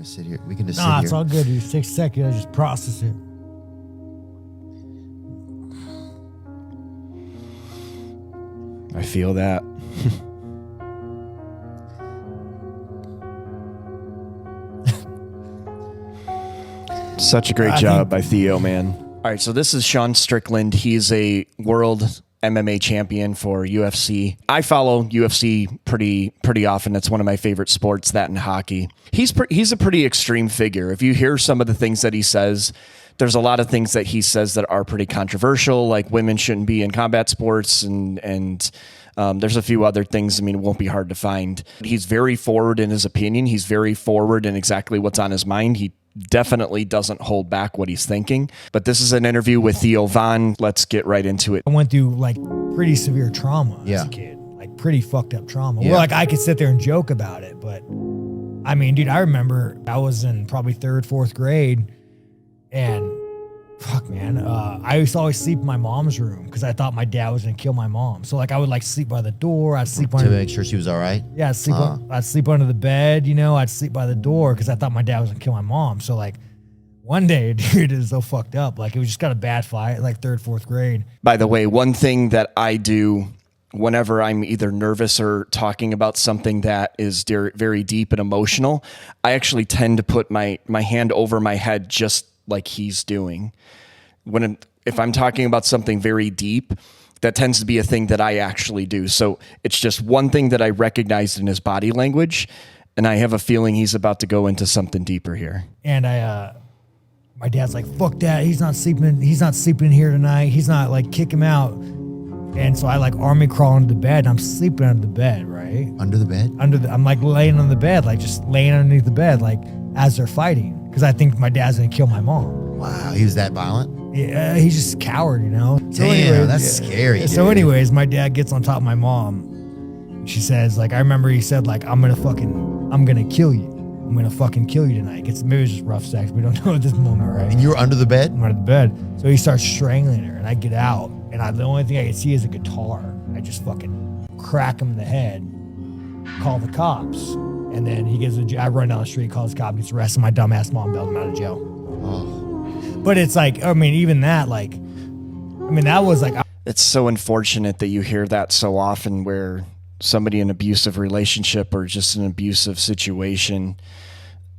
just sit here. We can just sit Nah, here. it's all good, dude. 6 seconds, I just process it. I feel that. Such a great job by Theo, man. All right, so this is Sean Strickland. He's a world MMA champion for UFC. I follow UFC pretty often. It's one of my favorite sports, that and hockey. He's a pretty extreme figure. If you hear some of the things that he says, there's a lot of things that he says that are pretty controversial, like women shouldn't be in combat sports, and there's a few other things. I mean, it won't be hard to find. He's very forward in his opinion. He's very forward in exactly what's on his mind. He definitely doesn't hold back what he's thinking. But this is an interview with Theo Von. Let's get right into it. I went through like pretty severe trauma as a kid, like pretty fucked up trauma. Where like I could sit there and joke about it, but I mean, dude, I remember I was in probably 3rd, 4th grade, and fuck, man, I used to always sleep in my mom's room because I thought my dad was gonna kill my mom. So like I would like sleep by the door. I'd sleep to make sure she was all right. Yeah, I'd sleep under the bed. You know, I'd sleep by the door because I thought my dad was gonna kill my mom. So like one day, dude, it was so fucked up. Like it was just got a bad fight, like 3rd, 4th grade. By the way, one thing that I do whenever I'm either nervous or talking about something that is very deep and emotional, I actually tend to put my hand over my head just like he's doing. If I'm talking about something very deep, that tends to be a thing that I actually do. So it's just one thing that I recognized in his body language, and I have a feeling he's about to go into something deeper here. And my dad's like, fuck that. He's not sleeping here tonight. He's not, like, kick him out. And so I like army crawl under the bed, and I'm sleeping under the bed, right? Under the bed? I'm like laying on the bed, like just laying underneath the bed, like as they're fighting. Because I think my dad's gonna kill my mom. Wow, he was that violent? Yeah, he's just a coward, you know? So anyways, that's scary, So dude. anyways, my dad gets on top of my mom. She says, like, I remember he said, like, I'm gonna kill you. I'm gonna fucking kill you tonight. Maybe it was just rough sex. We don't know at this moment, right? And you were under the bed? I'm under the bed. So he starts strangling her, and I get out, and the only thing I can see is a guitar. I just fucking crack him in the head, call the cops, and then I run down the street, call the cop, gets arrested. My dumbass mom bailed him out of jail. Oh. But it's like, I mean, even that, like, I mean, that was like... It's so unfortunate that you hear that so often where somebody in an abusive relationship or just an abusive situation,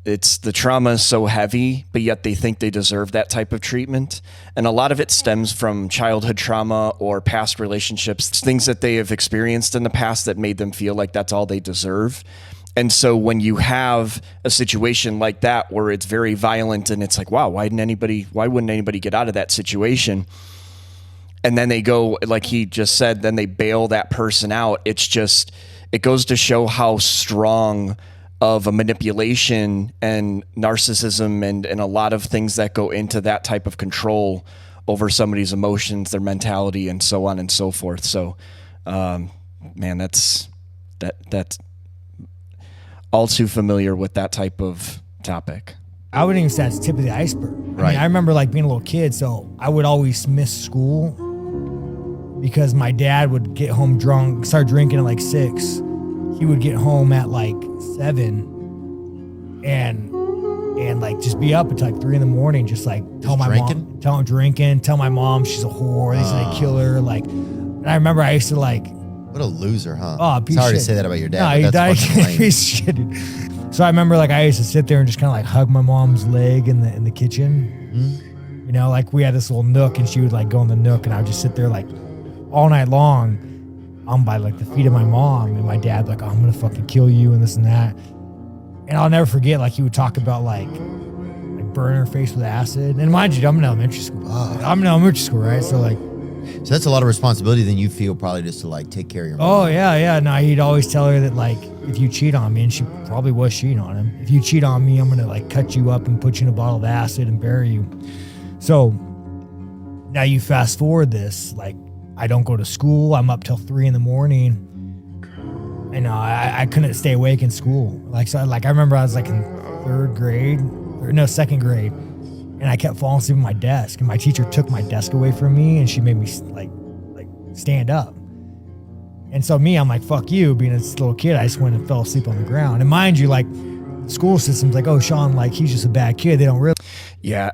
the trauma is so heavy, but yet they think they deserve that type of treatment. And a lot of it stems from childhood trauma or past relationships, things that they have experienced in the past that made them feel like that's all they deserve. And so when you have a situation like that where it's very violent and it's like, wow, why wouldn't anybody get out of that situation? And then they go, like he just said, then they bail that person out. It goes to show how strong of a manipulation and narcissism and a lot of things that go into that type of control over somebody's emotions, their mentality, and so on and so forth. So, man, that's all too familiar with that type of topic. I wouldn't even say it's tip of the iceberg. Right. I mean, I remember like being a little kid, so I would always miss school because my dad would get home drunk, start drinking at like 6. He would get home at like 7 and like just be up until like 3 a.m, just like tell my mom, tell my mom she's a whore, he's gonna kill her. Like, and I remember I used to like, what a loser, huh? Oh, sorry to say that about your dad. No, but that's fucking lame. Piece of shit, dude. So I remember like I used to sit there and just kind of like hug my mom's leg in the kitchen. Mm-hmm. You know, like we had this little nook, and she would like go in the nook, and I would just sit there like all night long. I'm by like the feet of my mom, and my dad like, oh, I'm gonna fucking kill you and this and that. And I'll never forget, like he would talk about like burning her face with acid. And mind you, I'm in elementary school. Right? So like, so that's a lot of responsibility then you feel probably just to like take care of your mom. Oh yeah. No, he'd always tell her that like if you cheat on me, and she probably was cheating on him. If you cheat on me, I'm gonna like cut you up and put you in a bottle of acid and bury you. So now you fast forward this, like I don't go to school. I'm up till 3 a.m. And I couldn't stay awake in school. Like so, like I remember I was like in 2nd grade, and I kept falling asleep at my desk. And my teacher took my desk away from me, and she made me like stand up. And so I'm like, fuck you, being a little kid, I just went and fell asleep on the ground. And mind you, like school system's like, oh, Sean, like he's just a bad kid. They don't really. Yeah,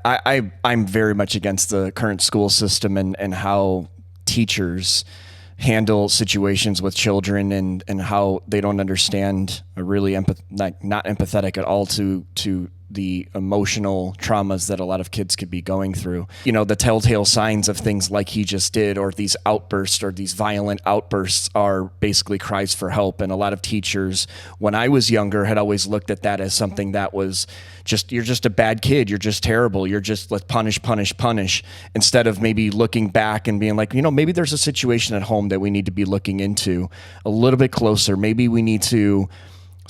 I'm very much against the current school system and how teachers handle situations with children and how they don't understand or really not empathetic at all to the emotional traumas that a lot of kids could be going through. You know, the telltale signs of things like he just did, or these outbursts or these violent outbursts, are basically cries for help. And a lot of teachers, when I was younger, had always looked at that as something that was just, you're just a bad kid. You're just terrible. You're just, let's punish, instead of maybe looking back and being like, you know, maybe there's a situation at home that we need to be looking into a little bit closer. Maybe we need to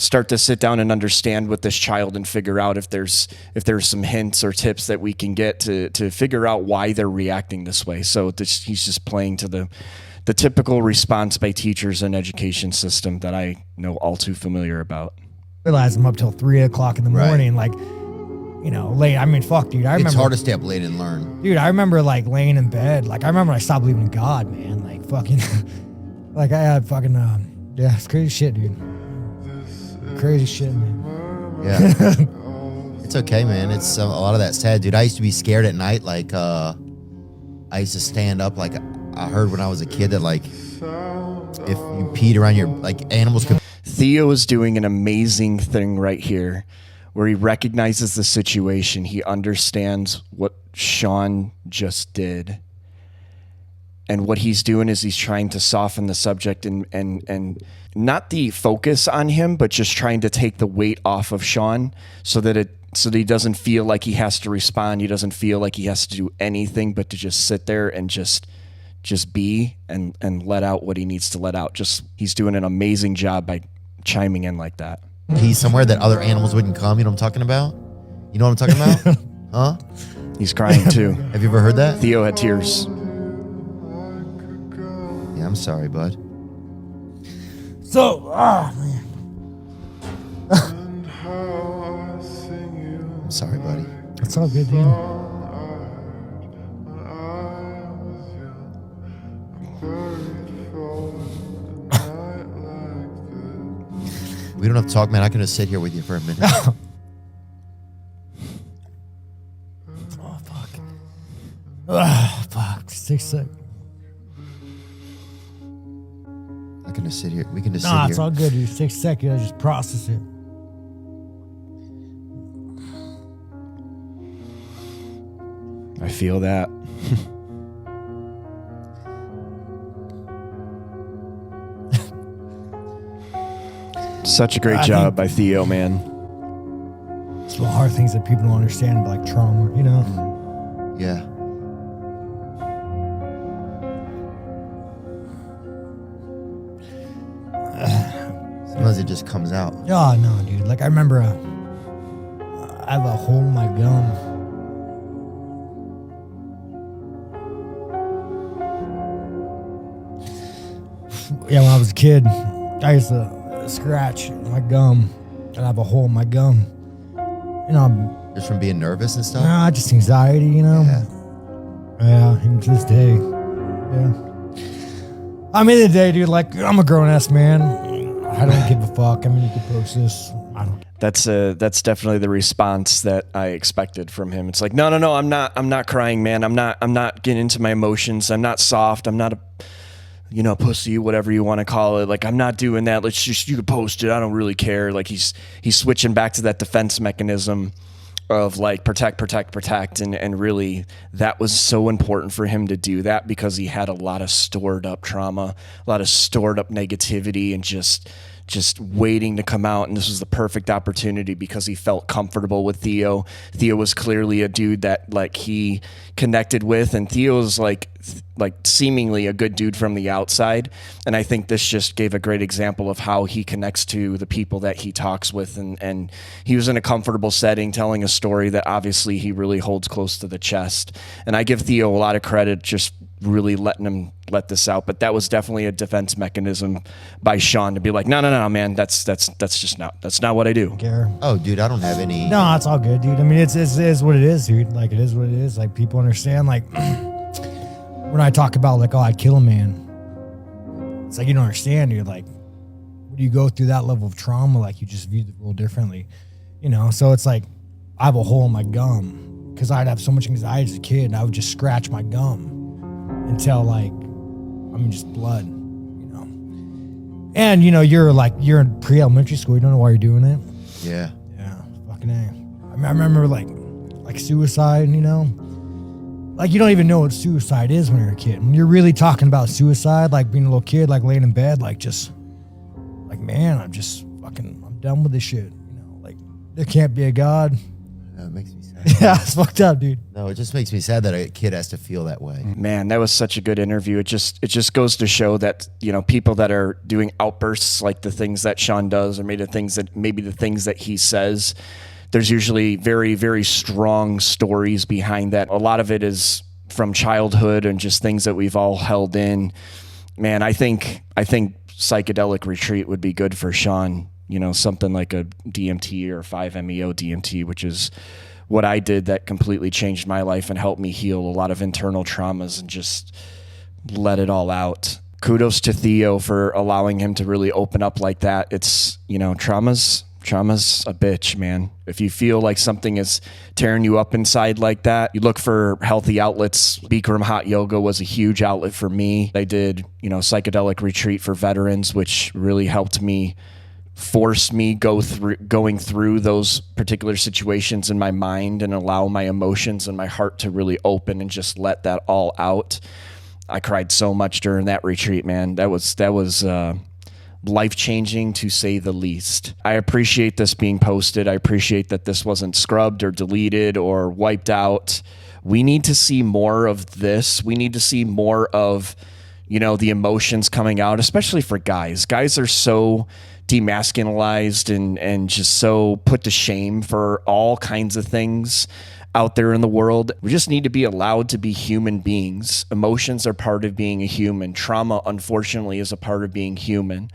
start to sit down and understand with this child and figure out if there's some hints or tips that we can get to figure out why they're reacting this way. So he's just playing to the typical response by teachers and education system that I know all too familiar about. Realize I'm up till 3 o'clock in the morning, like, you know, late. I mean, fuck, dude. I remember It's hard to stay up late and learn. Dude, I remember like laying in bed. Like, I remember I stopped believing in God, man. Like, fucking, like I had fucking, yeah, it's crazy shit, dude. Crazy shit, man. Yeah. It's okay, man. It's a lot of that's sad, dude. I used to be scared at night. Like, I used to stand up. Like, I heard when I was a kid that, like, if you peed around your, like, animals could. Theo is doing an amazing thing right here where he recognizes the situation. He understands what Sean just did. And what he's doing is he's trying to soften the subject and not the focus on him, but just trying to take the weight off of Sean so that he doesn't feel like he has to respond. He doesn't feel like he has to do anything but to just sit there and just be and let out what he needs to let out. He's doing an amazing job by chiming in like that. Pee somewhere that other animals wouldn't come. You know what I'm talking about? You know what I'm talking about? Huh? He's crying too. Have you ever heard that? Theo had tears. Yeah, I'm sorry, bud. So, man. I'm sorry, buddy. It's all good, dude. We don't have to talk, man. I can just sit here with you for a minute. Oh, fuck. Fuck. 6 seconds. I can just sit here. We can just sit Nah, here. it's all good, dude. 6 seconds. I just process it. I feel that. Such a great job by Theo, man. It's the hard things that people don't understand, like trauma, you know? Yeah. Sometimes it just comes out. Oh, no, dude. Like, I remember I have a hole in my gum. Yeah, when I was a kid, I used to scratch my gum and I have a hole in my gum. You know, Just from being nervous and stuff? nah, just anxiety, you know? Yeah, even to this day. Yeah. I mean, the day, dude, like, I'm a grown-ass man. I don't give a fuck. I mean, you can post this. I don't. That's definitely the response that I expected from him. It's like, no, I'm not crying, man. I'm not getting into my emotions. I'm not soft. I'm not a pussy, whatever you want to call it. Like, I'm not doing that. You can post it. I don't really care. Like, he's switching back to that defense mechanism of like protect. And really that was so important for him to do that because he had a lot of stored up trauma, a lot of stored up negativity and just waiting to come out. And this was the perfect opportunity because he felt comfortable with Theo. Theo was clearly a dude that like he connected with, and Theo's like seemingly a good dude from the outside. And I think this just gave a great example of how he connects to the people that he talks with. And he was in a comfortable setting telling a story that obviously he really holds close to the chest. And I give Theo a lot of credit just really letting him let this out. But that was definitely a defense mechanism by Sean to be like, no, man, that's not what I do. Care. Oh, dude, I don't have any. No, it's all good, dude. I mean, it is what it is, dude. Like, it is what it is. Like, people understand, like, when I talk about, like, oh, I'd kill a man, it's like, you don't understand, dude. Like, when you go through that level of trauma, like, you just view the world differently. You know, so it's like I have a hole in my gum because I'd have so much anxiety as a kid, and I would just scratch my gum until like, I mean, just blood, you know. And you know, you're in pre-elementary school, you don't know why you're doing it. Yeah. Yeah, fucking A. I mean, I remember like suicide, you know, like you don't even know what suicide is when you're a kid. When you're really talking about suicide, like being a little kid, like laying in bed, like just like, man, I'm done with this shit. You know, like there can't be a God. It makes me sad. Yeah, it's fucked up, dude. No, it just makes me sad that a kid has to feel that way. Man, that was such a good interview. It just goes to show that, you know, people that are doing outbursts like the things that Sean does, or maybe the things that he says, there's usually very, very strong stories behind that. A lot of it is from childhood and just things that we've all held in. Man, I think psychedelic retreat would be good for Sean. You know, something like a DMT or 5-MeO DMT, which is what I did that completely changed my life and helped me heal a lot of internal traumas and just let it all out. Kudos to Theo for allowing him to really open up like that. It's, you know, trauma's a bitch, man. If you feel like something is tearing you up inside like that, you look for healthy outlets. Bikram hot yoga was a huge outlet for me. I did, you know, psychedelic retreat for veterans, which really helped me, force me going through those particular situations in my mind and allow my emotions and my heart to really open and just let that all out. I cried so much during that retreat, man. That was life-changing, to say the least. I appreciate this being posted. I appreciate that this wasn't scrubbed or deleted or wiped out. We need to see more of this. We need to see more of, you know, the emotions coming out, especially for guys. Guys are so demasculinized and just so put to shame for all kinds of things out there in the world. We just need to be allowed to be human beings. Emotions are part of being a human. Trauma, unfortunately, is a part of being human.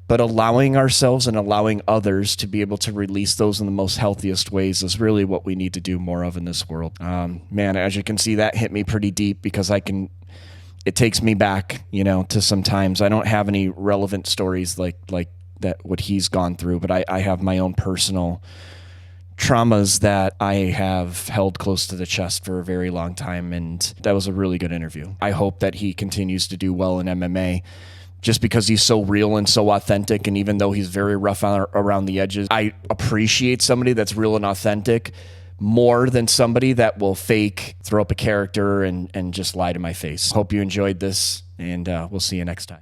But allowing ourselves and allowing others to be able to release those in the most healthiest ways is really what we need to do more of in this world. Man, as you can see, that hit me pretty deep because it takes me back, you know, to some times. I don't have any relevant stories like that, what he's gone through, but I have my own personal traumas that I have held close to the chest for a very long time, and that was a really good interview. I hope that he continues to do well in MMA just because he's so real and so authentic, and even though he's very rough around the edges, I appreciate somebody that's real and authentic more than somebody that will fake, throw up a character, and just lie to my face. Hope you enjoyed this, and we'll see you next time.